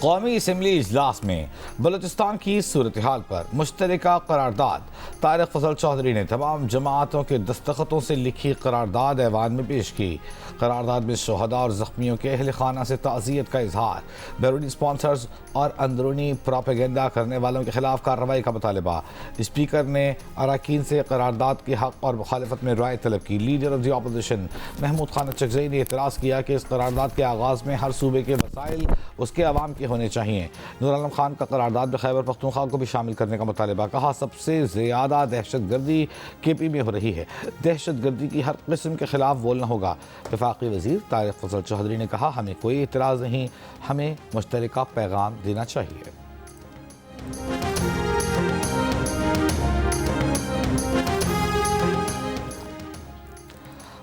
कौमी असम्बली इजलास में बलूचिस्तान की सूरत हाल पर मुश्तरका करारदाद। तारिक फजल चौधरी ने तमाम जमातों के दस्तखतों से लिखी करारदाद ऐवान में पेश की। करारदाद में शहदा और जख्मियों के अहल खाना से ताज़ियत का इजहार, बैरूनी स्पॉन्सर्स और अंदरूनी प्रोपेगेंडा करने वालों के खिलाफ कार्रवाई का मुतालबा। स्पीकर ने अरकान से करारदाद के हक और मुखालफत में राय तलब की। Leader of the opposition Mahmood Khan Chakzai ने एतराज़ किया कि इस करारदाद के आगाज़ में हर सूबे के वसाइल उसके अवाम के होने चाहिए। नूर आलम खान का करारदाद में खैबर पख्तूनख्वा को भी शामिल करने का मुतालबा। कहा, सबसे ज़्यादा दहशत गर्दी KP में हो रही है, दहशत गर्दी की हर किस्म के खिलाफ बोलना होगा। वफाकी वज़ीर तारिक फजल चौधरी ने कहा, हमें कोई इतराज़ नहीं, हमें मुश्तरका पैगाम देना चाहिए।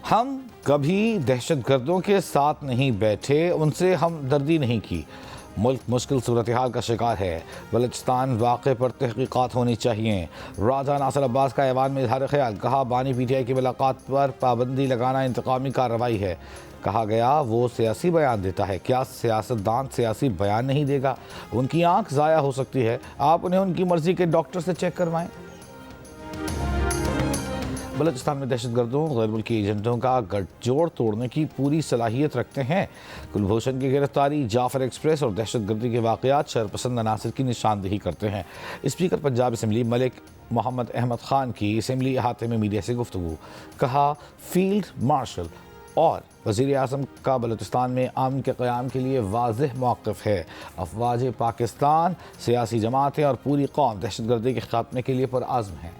हम कभी दहशत गर्दों के साथ नहीं बैठे, उनसे हमदर्दी नहीं की। मुल्क मुश्किल सूरत हाल का शिकार है, बलूचिस्तान वाक़े पर तहक़ीक़ात होनी चाहिए। राजा नासिर अब्बास का ऐवान में इज़हार ख्याल। कहा, बानी PTI की मुलाकात पर पाबंदी लगाना इंतकामी कार्रवाई है। कहा गया, वो सियासी बयान देता है, क्या सियासतदान सियासी बयान नहीं देगा? उनकी आँख ज़ाया हो सकती है, आप उन्हें उनकी मर्ज़ी के डॉक्टर से चेक करवाएं। बलूचिस्तान में दहशतगर्दों गैर मुल्की एजेंटों का गठजोड़ तोड़ने की पूरी सलाहियत रखते हैं। कुलभूषण की गिरफ्तारी, जाफर एक्सप्रेस और दहशतगर्दी के वाक़यात शरपसंद अनासर की निशानदेही करते हैं। स्पीकर पंजाब असम्बली मलिक मोहम्मद अहमद खान की असम्बली अहाते में मीडिया से गुफ्तगू। कहा, फील्ड मार्शल और वज़ीर आज़म का बलूचिस्तान में अमन के क़याम के लिए वाज़ेह मौक़िफ़ है। अफ़वाज पाकिस्तान, सियासी जमातें और पूरी कौम दहशतगर्दी के ख़ात्मे के लिए पुरअज़्म हैं।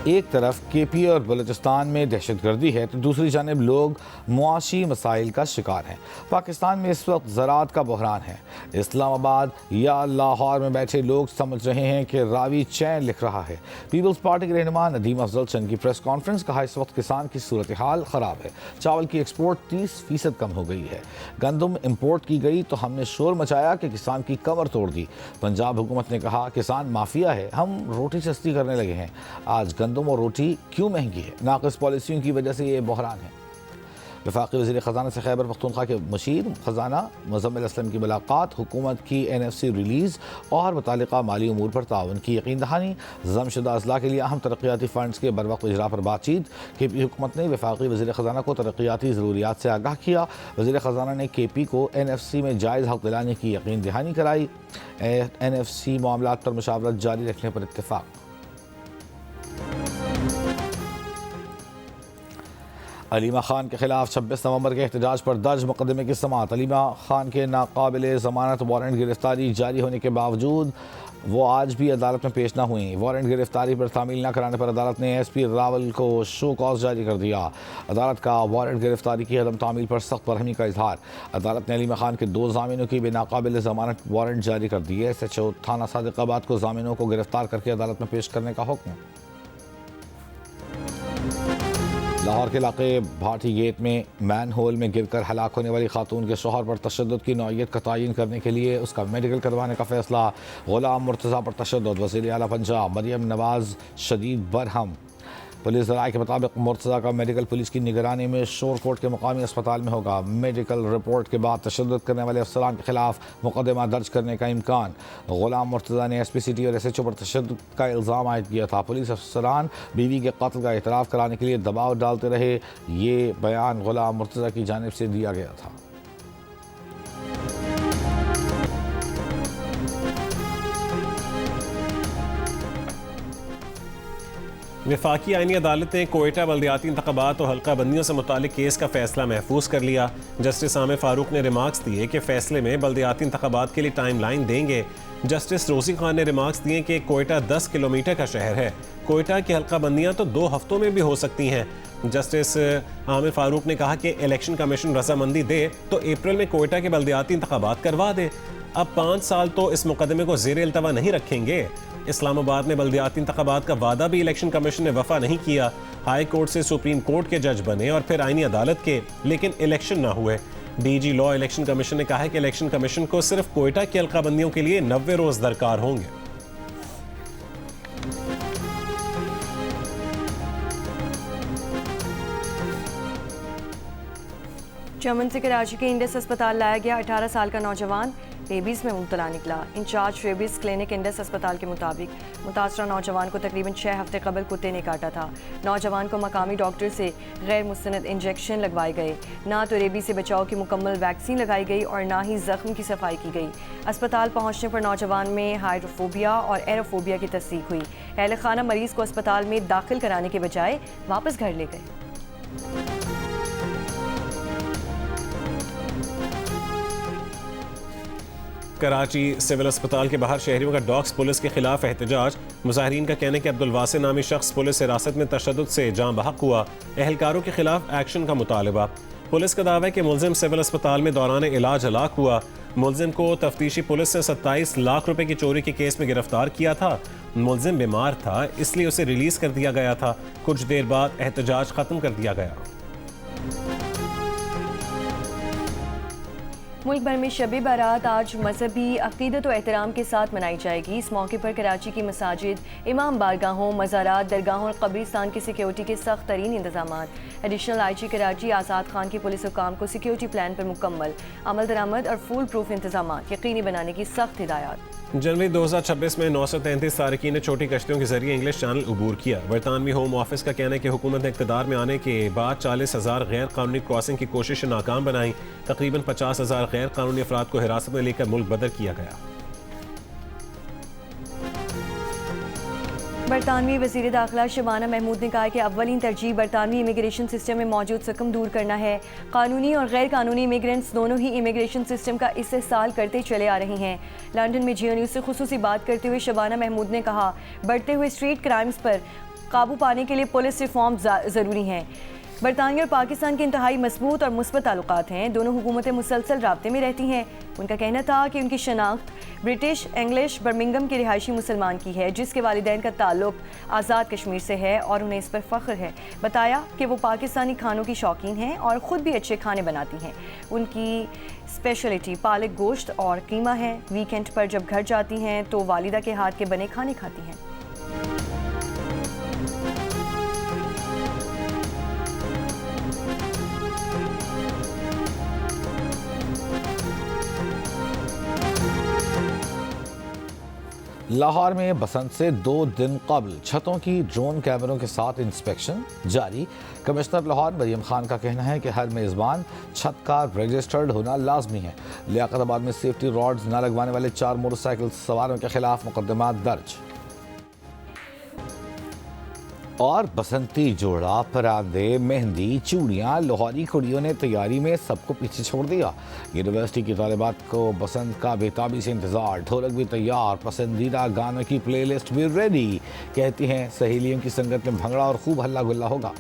एक तरफ KP और बलूचिस्तान में दहशतगर्दी है तो दूसरी जानब लोग मुआशी मसाइल का शिकार हैं। पाकिस्तान में इस वक्त ज़राअत का बहरान है। इस्लामाबाद या लाहौर में बैठे लोग समझ रहे हैं कि रावी चैन लिख रहा है। पीपल्स पार्टी के रहनुमा नदीम अफजल चंद की प्रेस कॉन्फ्रेंस। कहा, इस वक्त किसान की सूरत हाल ख़राब है। चावल की एक्सपोर्ट 30% कम हो गई है। गंदम इम्पोर्ट की गई तो हमने शोर मचाया कि किसान की कमर तोड़ दी। पंजाब हुकूमत ने कहा, किसान माफिया है, हम रोटी सस्ती करने लगे हैं। आज गंदम और रोटी क्यों महंगी है? नाक़िस पॉलिसियों की वजह से ये बहरान है। वफाकी वज़ीर ख़ज़ाना से खैबर पख्तूनख्वा के मशीर ख़ज़ाना मुज़म्मिल असलम की मुलाकात। हुकूमत की NFC रिलीज़ और मुतालिका माली उमूर पर ताउन की यकीन दहानी। ज़मशुदा अज़ला के लिए अहम तरक्याती फ़ंड्स के बरवक्त इजरा पर बातचीत। KP हुकूमत ने वफाकी वज़ीर ख़ज़ाना को तरक्याती ज़रूरियात से आगाह किया। वज़ीर ख़ज़ाना ने KP को NFC में जायज़ हक़ दिलाने की यकीन दहानी कराई। NFC मामलात पर मुशावरत जारी रखने पर इत्तेफ़ाक़। अलीमा खान के खिलाफ 26 नवंबर के एहतजाज पर दर्ज मुकदमे की समाअत। अलीमा खान के नाकाबिले ज़मानत वारंट गिरफ्तारी जारी होने के बावजूद वो आज भी अदालत में पेश न हुई। वारंट गिरफ्तारी पर तामील न कराने पर अदालत ने SP रावल को शो कॉज जारी कर दिया। अदालत का वारंट गिरफ्तारी की अदम तामील पर सख्त बरहमी का इजहार। अदालत ने अलीमा खान के 2 ज़ामिनों की बेनाकाबिल ज़मानत वारंट जारी कर दिए। SHO थाना सादिकाबाद को ज़ामिनों को गिरफ्तार करके अदालत में पेश करने का हुक्म। लाहौर के इलाके भाटी गेट में मैन होल में गिरकर हलाक होने वाली खातून के शोहर पर तशद्दुद की नौइयत का तयन करने के लिए उसका मेडिकल करवाने का फैसला। गुलाम मुर्तज़ा पर तशद्दुद, वज़ीर आला पंजाब मरियम नवाज़ शदीद बरहम। पुलिस राय के मुताबिक मुर्तज़ा का मेडिकल पुलिस की निगरानी में शोरकोट के मुकामी अस्पताल में होगा। मेडिकल रिपोर्ट के बाद तशद्दुद करने वाले अफसरान के खिलाफ मुकदमा दर्ज करने का इम्कान। गुलाम मुर्तज़ा ने SP सिटी और SHO पर तशद्दुद का इल्ज़ाम आयद किया था। पुलिस अफसरान बीवी के कत्ल का एतराफ़ कराने के लिए दबाव डालते रहे। ये बयान गुलाम मुर्तज़ा की जानिब से दिया गया था। वफाकी आईनी अदालत ने कोयटा बल्दियाती इंतखाबात और हल्का बंदियों से मुतालिक केस का फैसला महफूज कर लिया। जस्टिस आमिर फारूक ने रिमार्क्स दिए कि फैसले में बल्दियाती इंतखाबात के लिए टाइम लाइन देंगे। जस्टिस रोज़ी खान ने रिमार्क्स दिए कि कोयटा 10 किलोमीटर का शहर है, कोयटा की हल्का बंदियाँ तो 2 हफ्तों में भी हो सकती हैं। जस्टिस आमिर फारूक ने कहा कि इलेक्शन कमीशन रजामंदी दे तो अप्रैल में कोयटा के बल्दियाती इंतखाबात करवा दे। अब 5 साल तो इस मुकदमे को ज़ेर इल्तवा नहीं रखेंगे। इस्लामाबाद में बल्दियाती इंतखाबात का वादा भी इलेक्शन कमीशन ने वफा नहीं किया। हाई कोर्ट से सुप्रीम कोर्ट के जज बने और फिर आईनी अदालत के, लेकिन इलेक्शन ना हुए। DG लॉ इलेक्शन कमीशन ने कहा है कि इलेक्शन कमीशन को सिर्फ कोयटा की हल्का बंदियों के लिए 90 रोज दरकार होंगे। चमन से कराची के इंडस अस्पताल लाया गया 18 साल का नौजवान रेबीज़ में मुब्तला निकला। इंचार्ज रेबीज़ क्लिनिक इंडस अस्पताल के मुताबिक मुतासरा नौजवान को तकरीबन 6 हफ्ते कबल कुत्ते ने काटा था। नौजवान को मकामी डॉक्टर से गैर मुस्तनद इंजेक्शन लगवाए गए। ना तो रेबीज़ से बचाव की मुकम्मल वैक्सीन लगाई गई और ना ही जख्म की सफाई की गई। अस्पताल पहुँचने पर नौजवान में हाइड्रोफोबिया और एरोफोबिया की तस्दीक हुई। अहल खाना मरीज़ को अस्पताल में दाखिल कराने के बजाय वापस घर ले गए। कराची सिविल अस्पताल के बाहर शहरियों का डॉग्स पुलिस के खिलाफ एहतजाज। मुजाहिरीन का कहना है कि अब्दुल वासिर नामी शख्स पुलिस हिरासत में तशद्दुद से जाँ बहक हुआ। एहलकारों के खिलाफ एक्शन का मुतालबा। पुलिस का दावा है कि मुलजिम सिविल अस्पताल में दौरान इलाज हलाक हुआ। मुलजिम को तफ्तीशी पुलिस ने 27 लाख रुपए की चोरी के केस में गिरफ्तार किया था। मुलजिम बीमार था, इसलिए उसे रिलीज कर दिया गया था। कुछ देर बाद एहतजाज खत्म कर दिया गया। मुल्क भर में शब बारात आज मजहबी अकीदत और एहतराम के साथ मनाई जाएगी। इस मौके पर कराची की मसाजिद, इमाम बारगाहों, मज़ारात, दरगाहों और कब्रिस्तान की सिक्योरिटी के सख्त तरीन इंतजाम। एडिशनल IG कराची आज़ाद खान की पुलिस हुकाम को सिक्योरिटी प्लान पर मुकम्मल अमल दरामद और फुल प्रूफ इंतजाम यकीनी बनाने की सख्त हिदायत। जनवरी 2026 में 933 तारकीन ने छोटी कश्तियों के जरिए इंग्लिश चैनल अबूर किया। बरतानवी होम ऑफिस का कहना है कि हुकूमत ने इक़्तिदार में आने के बाद 40,000 गैर कानूनी क्रॉसिंग की कोशिशें नाकाम बनाई। तकरीबन 50,000 गैर कानूनी अफराद को हिरासत में लेकर मुल्क बदर किया गया। बरतानवी वज़ीर दाखिला शबाना महमूद ने कहा कि अव्वलीन तरजीह बरतानवी इमिग्रेशन सिस्टम में मौजूद सकम दूर करना है। कानूनी और गैर कानूनी इमिग्रेंट्स दोनों ही इमिग्रेशन सिस्टम का इस्तेहसाल करते चले आ रहे हैं। लंदन में जियो न्यूज़ से खुसूसी बात करते हुए शबाना महमूद ने कहा, बढ़ते हुए स्ट्रीट क्राइम्स पर काबू पाने के लिए पुलिस रिफॉर्म ज़रूरी हैं। बरतानिया और पाकिस्तान के इंतहाई मजबूत और मुस्बत ताल्लुकात हैं। दोनों हुकूमतें मुसलसल राब्ते में रहती हैं। उनका कहना था कि उनकी शनाख्त ब्रिटिश इंग्लिश बर्मिंघम के रिहायशी मुसलमान की है, जिसके वालिदैन का ताल्लुक आज़ाद कश्मीर से है और उन्हें इस पर फ़ख्र है। बताया कि वो पाकिस्तानी खानों की शौकीन हैं और ख़ुद भी अच्छे खाने बनाती हैं। उनकी स्पेशलिटी पालक गोश्त और कीमा है। वीकेंड पर जब घर जाती हैं तो वालिदा के हाथ के बने खाने खाती हैं। लाहौर में बसंत से 2 दिन कबल छतों की ड्रोन कैमरों के साथ इंस्पेक्शन जारी। कमिश्नर लाहौर मरियम खान का कहना है कि हर मेज़बान छत का रजिस्टर्ड होना लाजमी है। लियाकताबाद में सेफ्टी रॉड्स न लगवाने वाले 4 मोटरसाइकिल सवारों के खिलाफ मुकदमा दर्ज। और बसंती जोड़ा, परांदे, मेहंदी, चूड़ियाँ, लाहौरी कुड़ियों ने तैयारी में सबको पीछे छोड़ दिया। यूनिवर्सिटी की तालिबात को बसंत का बेताबी से इंतज़ार, ढोलक भी तैयार, पसंदीदा गानों की प्लेलिस्ट भी रेडी। कहती हैं सहेलियों की संगत में भंगड़ा और खूब हल्ला गुल्ला होगा।